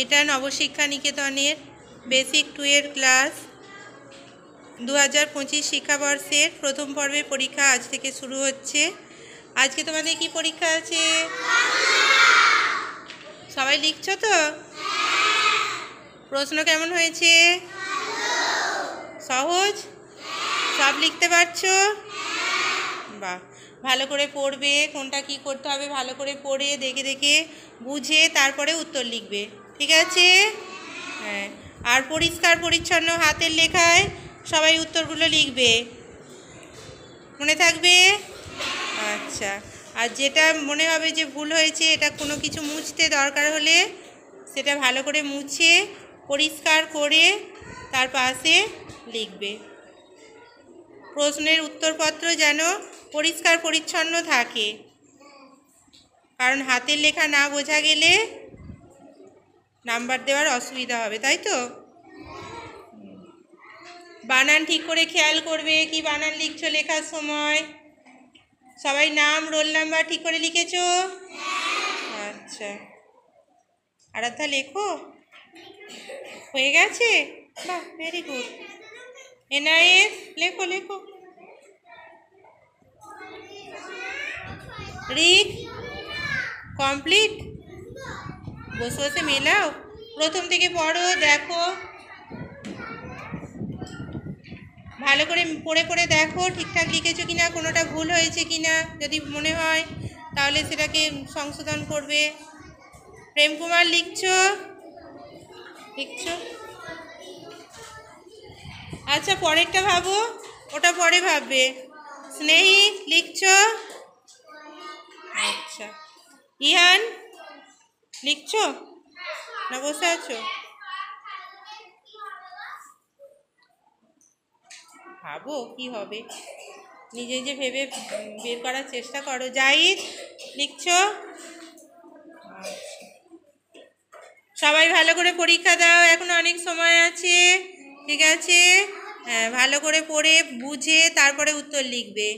এটা নবশিক্ষা নিকেতনের বেসিক 2 এর ক্লাস। 2025 শিক্ষাবর্ষের প্রথম পর্বের পরীক্ষা আজ থেকে শুরু হচ্ছে। আজকে তোমাদের কি পরীক্ষা আছে? সবাই লিখছো তো? প্রশ্ন কেমন হয়েছে? সহজ? সব লিখতে পারছো? বাহ, ভালো করে পড়বে, কোনটা কি করতে হবে ভালো করে পড়ে দেখে দেখে বুঝে তারপরে উত্তর লিখবে, ঠিক আছে? হ্যাঁ, আর পরিষ্কার পরিচ্ছন্ন হাতের লেখায় সবাই উত্তরগুলো লিখবে, মনে থাকবে? আচ্ছা, আর যেটা মনে হবে যে ভুল হয়েছে, এটা কোনো কিছু মুছতে দরকার হলে সেটা ভালো করে মুছে পরিষ্কার করে তার পাশে লিখবে। প্রশ্নের উত্তরপত্র যেন পরিষ্কার পরিচ্ছন্ন থাকে, কারণ হাতের লেখা না বোঝা গেলে নাম্বার দেওয়ার অসুবিধা হবে, তাই তো? বানান ঠিক করে খেয়াল করবে, কি বানান লিখছো লেখার সময়। সবাই নাম রোল নাম্বার ঠিক করে লিখেছো? আচ্ছা, আরাধ্যা লেখো, হয়ে গেছে? বাহ, ভেরি গুড। এনআইএস লেখো লেখো। রিক কমপ্লিট। বসে বসে মেলাও, প্রথম থেকে পড়ো, দেখো ভালো করে পড়ে পড়ে দেখো ঠিকঠাক লিখেছো কিনা, কোনোটা ভুল হয়েছে কিনা। যদি মনে হয় তাহলে সেটাকে সংশোধন করবে। প্রেম কুমার লিখছো? লিখছো? আচ্ছা, পরেরটা ভাবো, ওটা পরে ভাববে। স্নেহি লিখছো? আচ্ছা, ইহান লিখছো না বসে আছো? ভাবো কি হবে, নিজে নিজে ভেবে বের করার চেষ্টা করো। জাহিদ লিখছো? সবাই ভালো করে পরীক্ষা দাও, এখন অনেক সময় আছে, ঠিক আছে? হ্যাঁ, ভালো করে পড়ে বুঝে তারপরে উত্তর লিখবে।